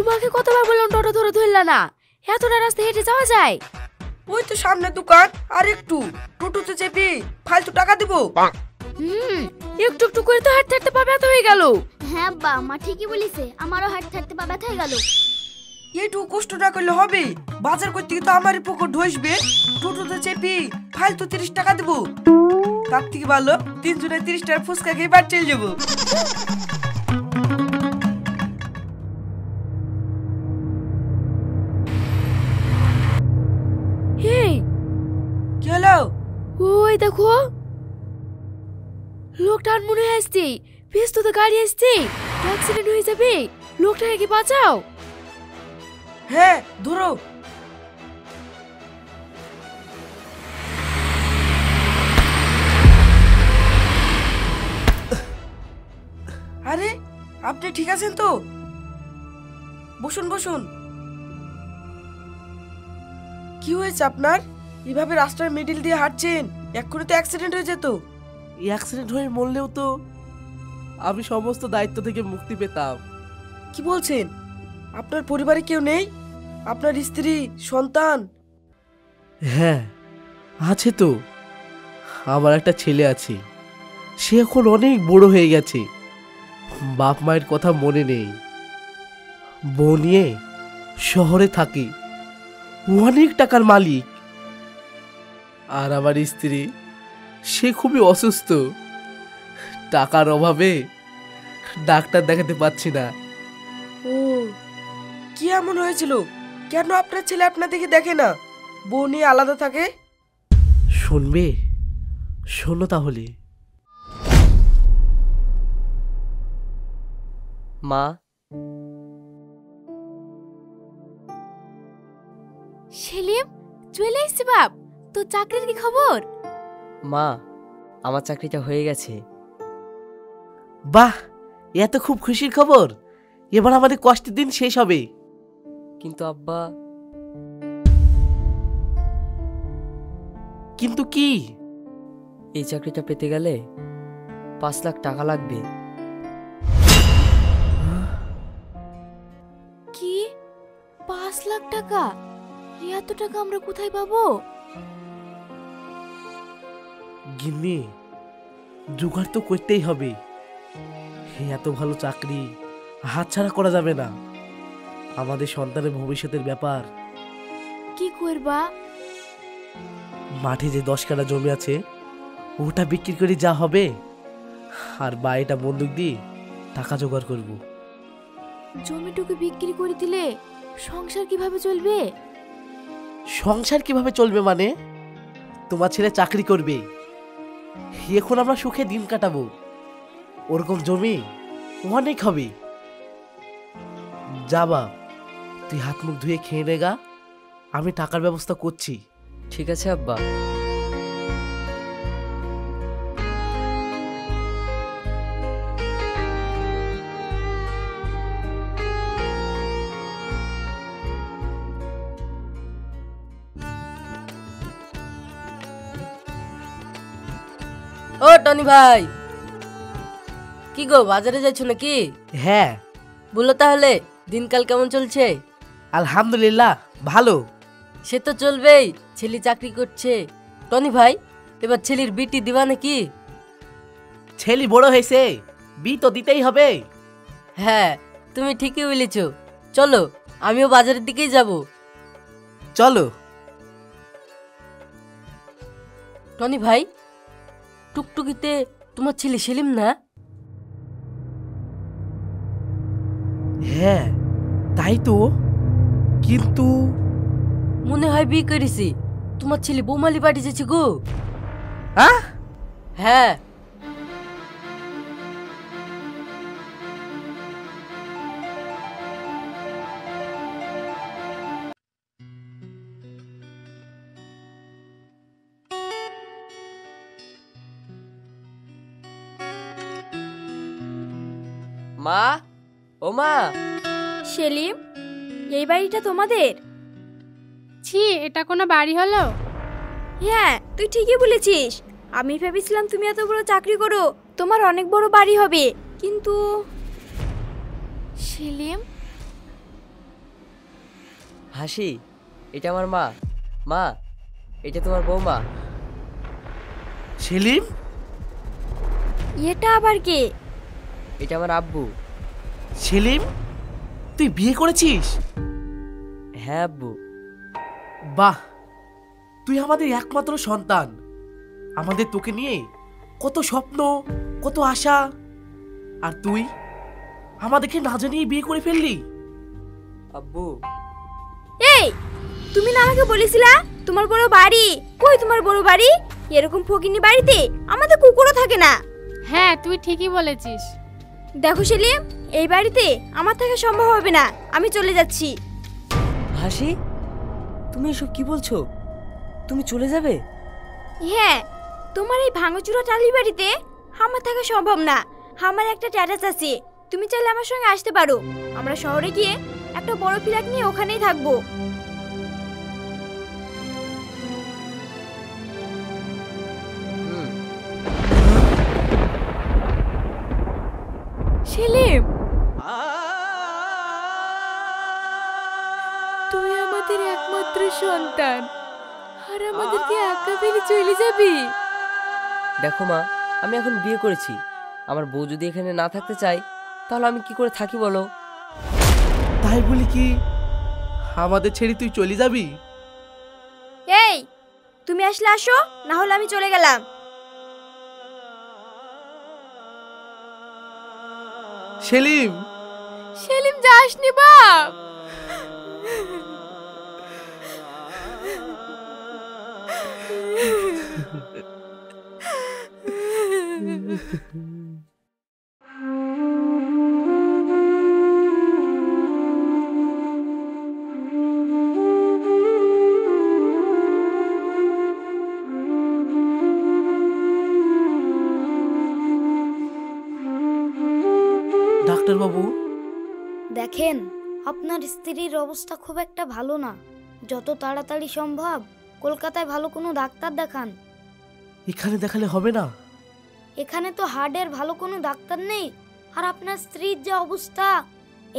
তোমাকে কতবার বললাম টোটো ধরে ধরলা না? এতটা রাস্তা হেঁটে যাওয়া যায়? ওই তো সামনে দোকান, আর একটু টোটোতে চেপে ফালতু টাকা দেবো। একটু একটু করে তো হাঁটতে হাঁটতে পা ব্যথা হয়ে গেল। হ্যাঁ আব্বা, মা ঠিকই বলেছে, আমারও হাঁটতে হাঁটতে পা ব্যথা হয়ে গেল। এইটুকু কষ্ট না করলে হবে? বাজার করতে গিয়ে তো আমারই পকেট ঢসবে। টোটোতে চেপে ফালতু 30 টাকা দেবো। তার থেকে ভালো 3 জনে 30 টাকার ফুচকা খেয়ে বাড়ি চলে যাবো। এই কি হলো? ওই দেখো, লোকটা মনে হয় আসছে। ব্যস্ততা গাড়ি আসছে, অ্যাক্সিডেন্ট হয়ে যাবে। লোকটাকে কি বাঁচাও। হ্যাঁ ধরো। আরে আপনি ঠিক আছেন তো? বসুন বসুন। কি হয়েছে আপনার? এভাবে রাস্তার মিডিল দিয়ে হাঁটছেন, এক্ষুনি তো অ্যাক্সিডেন্ট হয়ে যেত। অ্যাক্সিডেন্ট হয়ে মরলেও তো আমি সমস্ত দায়িত্ব থেকে মুক্তি পেতাম। কি বলছেন? আপনার পরিবারে কেউ নেই? আপনার স্ত্রী, সন্তান? হ্যাঁ আছে তো, আমার একটা ছেলে আছে। সে এখন অনেক বড় হয়ে গেছে, বাপ মায়ের কথা মনে নেই। বউ নিয়ে শহরে থাকি, অনেক টাকার মালিক। আর আমার স্ত্রী, সে খুবই অসুস্থ, টাকার অভাবে ডাক্তার দেখাতে পারছি না। ও, কি এমন হয়েছিল? কেন আপনার ছেলে আপনাদেরকে দেখে না? বউ নিয়ে আলাদা থাকে? শুনবে? শোনো তাহলে। মা, সেলিম চলে এসেছি বাপ। তোর চাকরির কি খবর? মা আমার চাকরিটা হয়ে গেছে। বাহ, এত খুব খুশির খবর। এবার আমাদের কষ্টের দিন শেষ হবে। কিন্তু আব্বা। কিন্তু কি? এই চাকরিটা পেতে গেলে 5 লাখ টাকা লাগবে। কি 5 লাখ টাকা? এত টাকা আমরা কোথায় পাবো? গিন্নি, জোগাড় তো করতেই হবে। এত ভালো চাকরি হাতছাড়া করা যাবে না। আমাদের সন্তানের ভবিষ্যতের ব্যাপার। কি করবা? মাঠে যে 10 কাঠা জমি আছে, ওটা বিক্রি করে যা হবে, আর বাড়িটা বন্দুক দিয়ে টাকা জোগাড় করব। জমিটুকু বিক্রি করে দিলে সংসার কিভাবে চলবে? সংসার কিভাবে চলবে মানে? তোমার ছেলে চাকরি করবে, এখন আমরা সুখে দিন কাটাবো। ওরকম জমি অনেক হবে। যাবা, তুই হাত মুখ ধুয়ে খেয়ে নেগা, আমি টাকার ব্যবস্থা করছি। ঠিক আছে আব্বা। ও টনি ভাই, কি গো বাজারে যাচ্ছ নাকি? হ্যাঁ। বলো তাহলে দিনকাল কেমন চলছে? আলহামদুলিল্লাহ ভালো। সে তো চলবেই, ছেলে চাকরি করছে। টনি ভাই, এবার ছেলের বিটি দিবা নাকি? ছেলে বড় হয়েছে, বি তো দিতেই হবে। হ্যাঁ তুমি ঠিকই বলেছ। চলো আমিও বাজারের দিকেই যাব। চলো। টনি ভাই, টুকটুকিতে তোমার ছেলে সেলিম না? হ্যাঁ তাই তো, কিন্তু মনে হয় বিয়ে করেছি। তোমার ছেলে বৌমালি বাড়ি যাচ্ছে গো। হ্যাঁ হ্যাঁ। মা, ও মা। সেলিম, এই বাড়িটা তোমাদের? ছি, এটা কোনো বাড়ি হলো? হ্যাঁ তুই ঠিকই বলেছিস। আমি ভেবেছিলাম তুমি এত বড় চাকরি করো, তোমার অনেক বড় বাড়ি হবে, কিন্তু সেলিম হাসি, এটা আমার মা। মা, এটা তোমার বৌমা। সেলিম, এটা আবার কে? এটা আমার আব্বু। সেলিম, তুই বিয়ে করেছিস? হ্যাঁ আব্বু। বাহ, তুই আমাদের একমাত্র সন্তান। আমাদের তোকে নিয়ে কত স্বপ্ন, কত আশা, আর তুই আমাদেরকে না জানিয়ে বিয়ে করে ফেললি। আব্বু, এই, তুমি না আমাকে বলেছিলা তোমার বড় বাড়ি? কই তোমার বড় বাড়ি? এরকম ফকিনি বাড়িতে আমাদের কুকুরও থাকে না। হ্যাঁ, তুই ঠিকই বলেছিস। দেখো সেলিম, এই বাড়িতে আমার থাকা সম্ভব হবে না। আমি চলে যাচ্ছি। হাসি, তুমি এসব কি বলছো? তুমি চলে যাবে? হ্যাঁ, তোমার এই ভাঙাচুরা টালি বাড়িতে আমার থাকা সম্ভব না। আমার একটা ট্যাটাস আছে, তুমি চাইলে আমার সঙ্গে আসতে পারো। আমরা শহরে গিয়ে একটা বড় ফ্ল্যাট নিয়ে ওখানেই থাকবো। হুম। সেলিম, তুই আমাদের একমাত্র সন্তান, আর আমাদেরকে একা ফেলে চলে যাবি? দেখো মা, আমি এখন বিয়ে করেছি। আমার বউ যদি এখানে না থাকতে চায়, তাহলে আমি কি করে থাকি বলো? তাই বলি কি আমাদের ছেড়ে তুই চলে যাবি? এই, তুমি আসলে আসো, না হলে আমি চলে গেলাম। সেলিম, সেলিম, যাসনি বাপ। ডাক্তার বাবু, দেখেন, আপনার স্ত্রীর অবস্থা খুব একটা ভালো না। যত তাড়াতাড়ি সম্ভব কলকাতায় ভালো কোনো ডাক্তার দেখান। এখানে দেখালে হবে না? এখানে তো হার্টের ভালো কোনো ডাক্তার নেই। আর আপনার স্ত্রীর যে অবস্থা,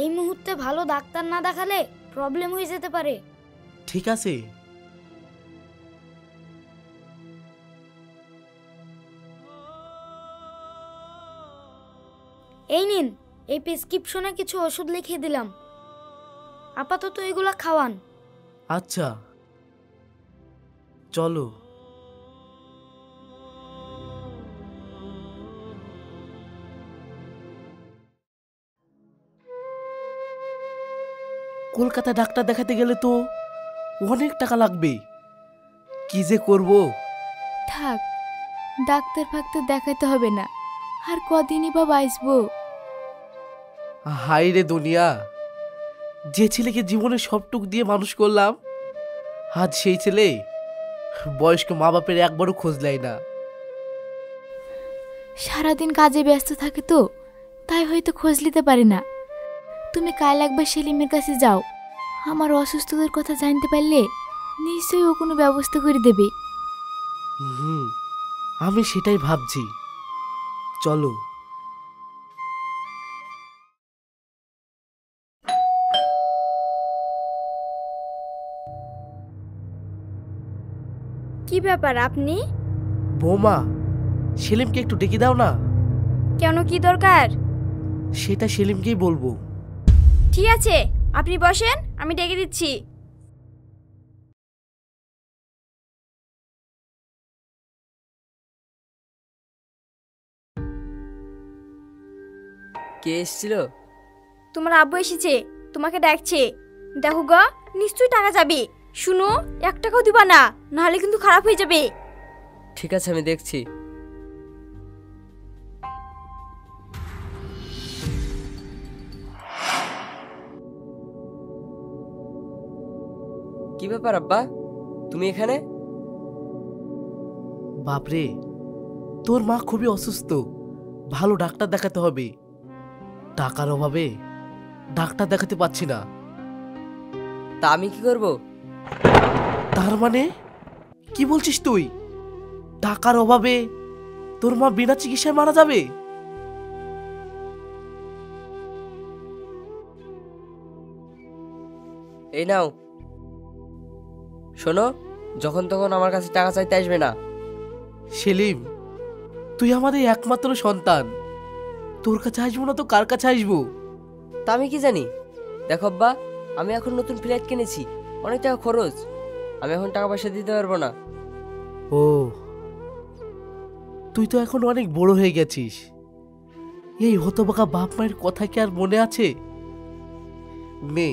এই মুহূর্তে ভালো ডাক্তার না দেখালে প্রবলেম হয়ে যেতে পারে। ঠিক আছে। এই নিন, এই প্রেসক্রিপশনে কিছু ওষুধ লিখে দিলাম, আপাতত এগুলা খাওয়ান। আচ্ছা, চলো। কলকাতা ডাক্তার দেখাতে গেলে তো অনেক টাকা লাগবে। কি যে করব? থাক, ডাক্তার ফাক্তার দেখাতে হবে না। আর কদিনই বা বাঁচবো? হাই রে দুনিয়া, যে ছেলেকে জীবনে সবটুক দিয়ে মানুষ করলাম, আজ সেই ছেলে বয়স্ক মা বাপের একবারও খোঁজ নেয় না। সারাদিন কাজে ব্যস্ত থাকে তো, তাই হয়তো খোঁজ নিতে পারে না। তুমি কাল একবার সেলিমের কাছে যাও। আমার অসুস্থতার কথা জানতে পারলে নিশ্চয়ই ও কোনো ব্যবস্থা করে দেবে। আমি সেটাই ভাবছি। চলো। কি ব্যাপার আপনি? বৌমা, সেলিমকে একটু ডেকে দাও না। কেন, কি দরকার? সেটা সেলিমকেই বলবো। ঠিক আছে, আপনি বসেন, আমি ডেকে দিচ্ছি। কে এসেছিল? তোমার আব্বু এসেছে, তোমাকে ডাকছে। দেখো গা, নিশ্চয়ই টাকা যাবে। শুনো, 1 টাকাও দিবা না, নাহলে কিন্তু খারাপ হয়ে যাবে। ঠিক আছে, আমি দেখছি। কি ব্যাপার আব্বা, তুমি এখানে? বাপরে, তোর মা খুবই অসুস্থ, ভালো ডাক্তার দেখাতে হবে। টাকার অভাবে ডাক্তার দেখাতে পাচ্ছি না। তা আমি কি করব? তার মানে কি বলছিস তুই? টাকার অভাবে তোর মা বিনা চিকিৎসায় মারা যাবে? এই নাও শোনো, যখন তখন আমার কাছে টাকা চাইতে আসবে না। সেলিম, তুই আমাদের একমাত্র সন্তান, তোর কাছে আসবো না তো কার কাছে আসবো? তা আমি কি জানি? দেখো আব্বা, আমি এখন নতুন ফ্ল্যাট কিনেছি, অনেক টাকা খরচ, আমি এখন টাকা পয়সা দিতে পারবো না। ও, তুই তো এখন অনেক বড় হয়ে গেছিস। এই হতবাকা বাপ মায়ের কথা কি আর মনে আছে? নে,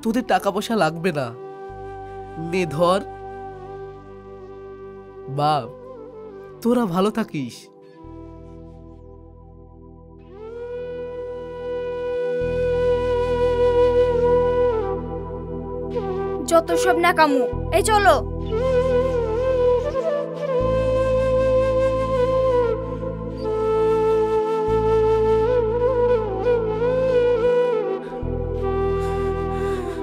তোদের টাকা পয়সা লাগবে না, নে ধর। বাপ, তোরা ভালো থাকিস। যত সব না কামু, এই চলো।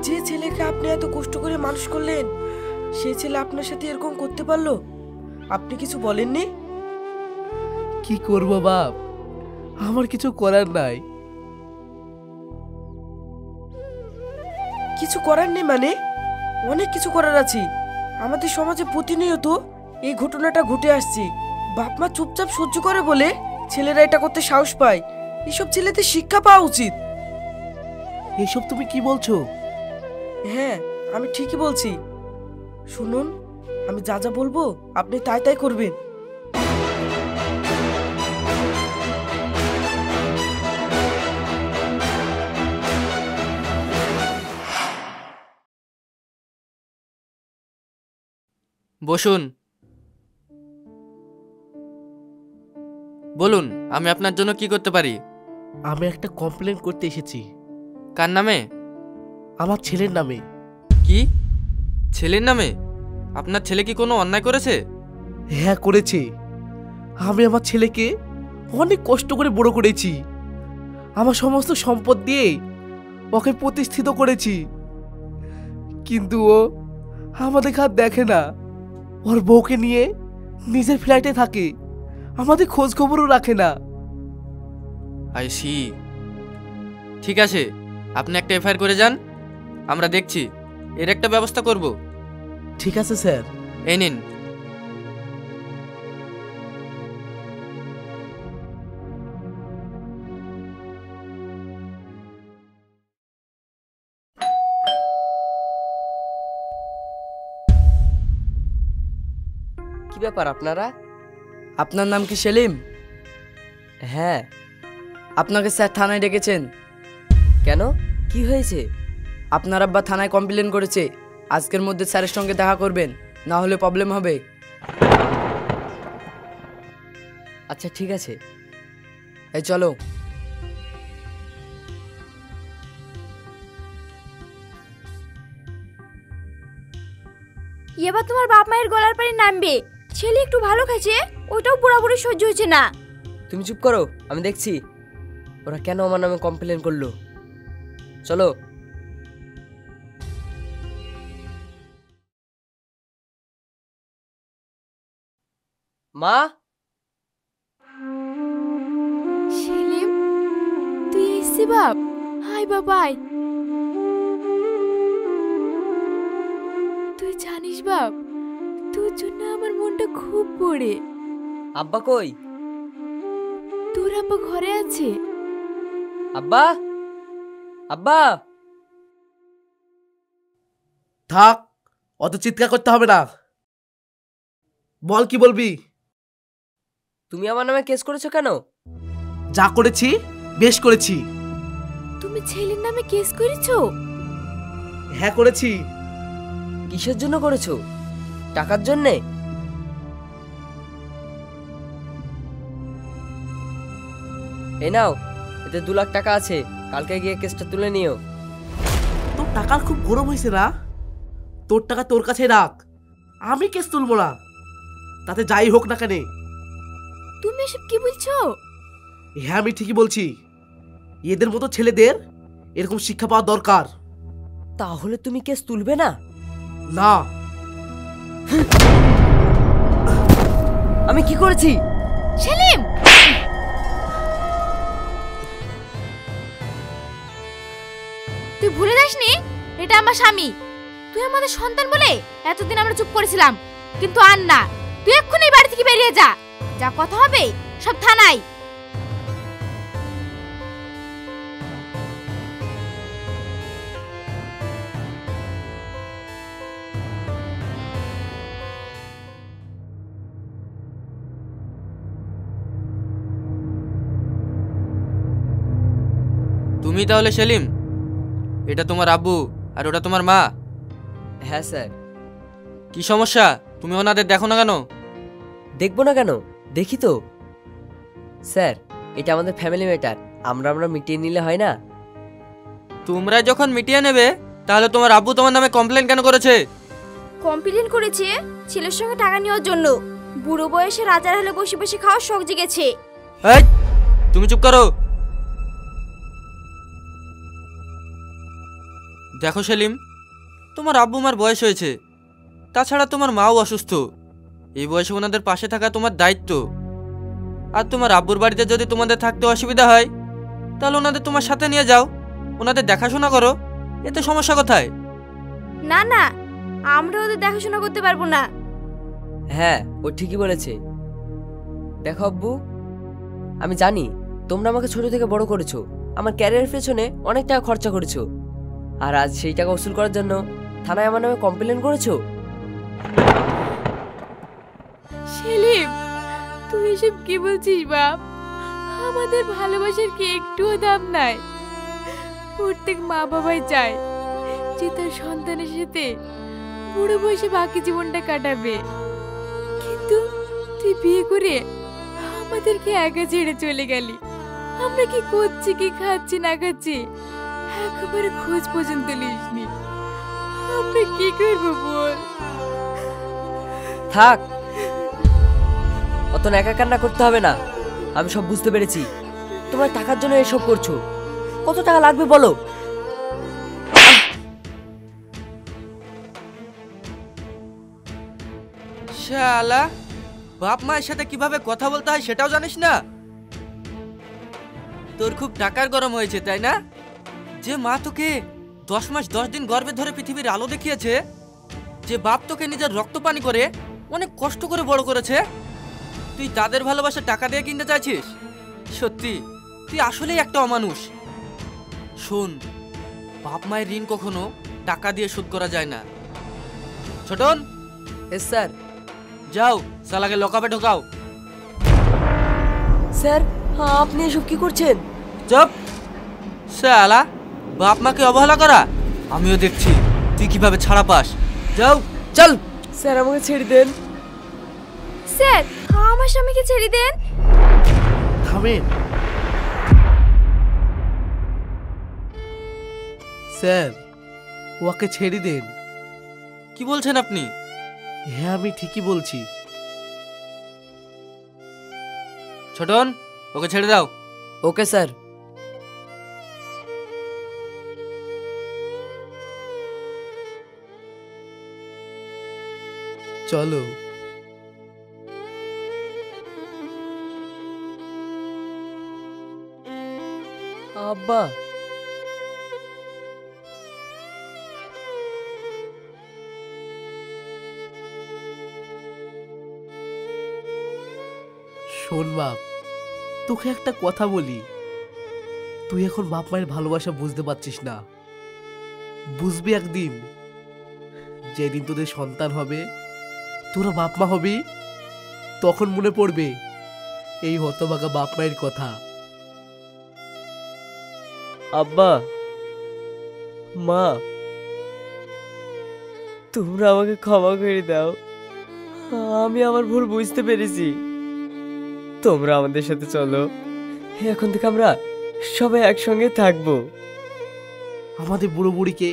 যে ছেলেকে আপনি এত কষ্ট করে মানুষ করলেন, সে ছেলে আপনার সাথে এরকম করতে পারলো? আপনি কিছু বলেননি? কি করব বাপ, আমার কিছু করার নাই। কিছু করার নেই মানে? অনেক কিছু করার আছে। আমাদের সমাজে প্রতিনিয়ত এই ঘটনাটা ঘটে আসছে। বাপ মা চুপচাপ সহ্য করে বলে ছেলেরা এটা করতে সাহস পায়। এসব ছেলেদের শিক্ষা পাওয়া উচিত। এসব তুমি কি বলছো? হ্যাঁ, আমি ঠিকই বলছি। শুনুন, আমি যা যা বলবো আপনি তাই তাই করবেন। বসুন। বলুন, আমি আপনার জন্য কি করতে পারি? আমি একটা কমপ্লেন করতে এসেছি। কার নামে? আমার ছেলের নামে। কি? ছেলের নামে? আপনার ছেলে কি কোনো অন্যায় করেছে? হ্যাঁ, করেছে। আমি আমার ছেলেকে অনেক কষ্ট করে বড় করেছি। আমার সমস্ত সম্পদ দিয়ে ওকে প্রতিষ্ঠিত করেছি, কিন্তু ও আমাদের হাত দেখে না। ওর বউকে নিয়ে নিজের ফ্ল্যাটে থাকে, আমাদের খোঁজ খবরও রাখে না। I see. ঠিক আছে, আপনি একটা এফআইআর করে যান, আমরা দেখছি, এর একটা ব্যবস্থা করব। ঠিক আছে স্যার। এই নিন। কি ব্যাপার আপনারা? আপনার নাম কি সেলিম? হ্যাঁ। আপনাকে স্যার থানায় ডেকেছেন। কেন, কি হয়েছে? আপনার আব্বা থানায় কমপ্লেন করেছে। আজকের মধ্যে স্যারের সঙ্গে দেখা করবেন, না হলে প্রবলেম হবে। আচ্ছা ঠিক আছে। এই চলো। এবার তোমার বাপ মায়ের গলার পানি নামবে। ছেলে একটু ভালো খাচ্ছে, ওটাও পুরোপুরি সহ্য হচ্ছে না। তুমি চুপ করো, আমি দেখছি ওরা কেন আমার নামে কমপ্লেন করলো। চলো। মা, সেলিম, তুই এসছি বাপ? হাই বাবাই। তুই জানিস বাপ, তোর জন্য আমার মনটা খুব পড়ে। আব্বা কই? তোর আব্বা ঘরে আছে। আব্বা, আব্বা। থাক, অত চিৎকার করতে হবে না। বল, কি বলবি? তুমি আমার নামে কেস করেছো কেন? যা করেছি বেশ করেছি। তুমি ছেলের নামে কেস করেছো? হ্যাঁ, করেছি। কিসের জন্য করেছো? টাকার জন্যে? এই নাও, এতে 2 লাখ টাকা আছে, কালকে গিয়ে কেসটা তুলে নিও। তোর টাকার খুব গরম হয়েছে না? তোর টাকা তোর কাছে রাখ, আমি কেস তুলবো না, তাতে যাই হোক না কেন। তুমি এসব কি বলছো? হ্যাঁ, আমি ঠিকই বলছি। এদের মতো ছেলেদের এরকম শিক্ষা পাওয়া দরকার। তাহলে তুমি কেস তুলবে না? না। আমি কি করেছি? সেলিম, তুই ভুলে যাসনি এটা আমার স্বামী। তুই আমাদের সন্তান বলে এতদিন আমরা চুপ করেছিলাম, কিন্তু আর না, তুই এক্ষুনি এই বাড়ি থেকে বেরিয়ে যা। যা কথা হবে সব থানায়। তুমি তাহলে সেলিম, এটা তোমার আব্বু আর ওটা তোমার মা? হ্যাঁ স্যার। কি সমস্যা? তুমি ওনাদের দেখো না কেন? দেখবো না কেন, দেখি তো। স্যার, এটা আমাদের ফ্যামিলি ম্যাটার, আমরা মিটিয়ে নিলে হয় না? তোমরা যখন মিটিয়ে নেবে তাহলে তোমার আব্বু তোমার নামে কমপ্লেন কেন করেছে? কমপ্লেন করেছে ছেলের সঙ্গে টাকা নেওয়ার জন্য। বুড়ো বয়সে রাজার হলে বসে বসে খাওয়ার শখ জেগেছে। এই, তুমি চুপ করো। দেখো সেলিম, তোমার আব্বু মার বয়স হয়েছে, তাছাড়া তোমার মাও অসুস্থ। এই বয়সে ওনাদের পাশে থাকা তোমার দায়িত্ব। আর তোমার আব্বুর বাড়িতে যদি তোমাদের থাকতে অসুবিধা হয় তাহলে ওনাদের তোমার সাথে নিয়ে যাও, ওনাদের দেখাশোনা করো। এতে সমস্যা কোথায়? না না, আমরা ওদের দেখাশোনা করতে পারবো না। হ্যাঁ, ও ঠিকই বলেছে। দেখো আব্বু, আমি জানি তোমরা আমাকে ছোট থেকে বড় করেছো, আমার ক্যারিয়ারের পেছনে অনেক টাকা খরচা করেছো, আর আজ সেই টাকা উসুল করার জন্য থানায় আমার নামে কমপ্লেন করেছো। সেলিম, তুই এসব কি বলছিস বাপ? আমাদের ভালোবাসার কি একটুও দাম নাই? প্রত্যেক মা বাবাই চায় যে তার সন্তানের সাথে বুড়ো বয়সে বাকি জীবনটা কাটাবে, কিন্তু তুই বিয়ে করে আমাদেরকে একা ছেড়ে চলে গেলি। আমরা কি করছি, কি খাচ্ছি না খাচ্ছি একেবারে খোঁজ পর্যন্ত নিসনি। আমরা কি করবো বল? থাক, অত একা কান্না করতে হবে না, আমি সব বুঝতে পেরেছি। তোমার টাকার জন্য এসব করছো। কত টাকা লাগবে বলো? শালা, বাপ মায়ের সাথে কিভাবে কথা বলতে হয় সেটাও জানিস না? তোর খুব টাকার গরম হয়েছে তাই না? যে মা তোকে 10 মাস 10 দিন গর্ভে ধরে পৃথিবীর আলো দেখিয়েছে, যে বাপ তোকে নিজের রক্ত পানি করে অনেক কষ্ট করে বড় করেছে, তুই তাদের ভালোবাসা টাকা দিয়ে কিনতে চাইছিস? সত্যি তুই আসলেই একটা অমানুষ। শোন, বাপ মায়ের ঋণ কখনো টাকা দিয়ে শোধ করা যায় না। Chhoton, yes sir. যাও শালাকে লকআপে ঢোকাও। স্যার, আপনি এসব কি করছেন? চুপ! শালা, বাপ মাকে অবহেলা করা আমিও দেখছি তুই কিভাবে ছাড়া পাস। যাও, চল। স্যার, আমাকে ছেড়ে দেন। স্যার, আমার স্বামীকে ছেড়ে দেন। থামেন স্যার, ওকে ছেড়ে দেন। কি বলছেন আপনি? হ্যাঁ, আমি ঠিকই বলছি। ছোটন, ওকে ছেড়ে দাও। Okay sir. চলো। আব্বা, শোন বাপ, তোকে একটা কথা বলি, তুই এখন বাপ মায়ের ভালোবাসা বুঝতে পারছিস না। বুঝবি একদিন, যেদিন তোদের সন্তান হবে, তোরা বাপ মা হবি, তখন মনে পড়বে এই হতভাগা বাপ মায়ের কথা। আব্বা, মা, তোমরা আমাকে ক্ষমা করে দাও। আমি আমার ভুল বুঝতে পেরেছি। তোমরা আমাদের সাথে চলো, এখন থেকে আমরা সবাই একসঙ্গে থাকবো। আমাদের বুড়ো বুড়িকে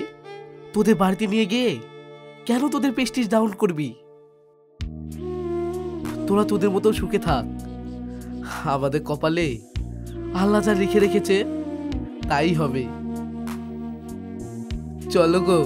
তোদের বাড়িতে নিয়ে গিয়ে কেন তোদের প্রেস্টিজ ডাউন করবি? তোরা তোদের মতো সুখে থাক। আমাদের কপালে আল্লাহ যা লিখে রেখেছে তাই হবে। চলো গো।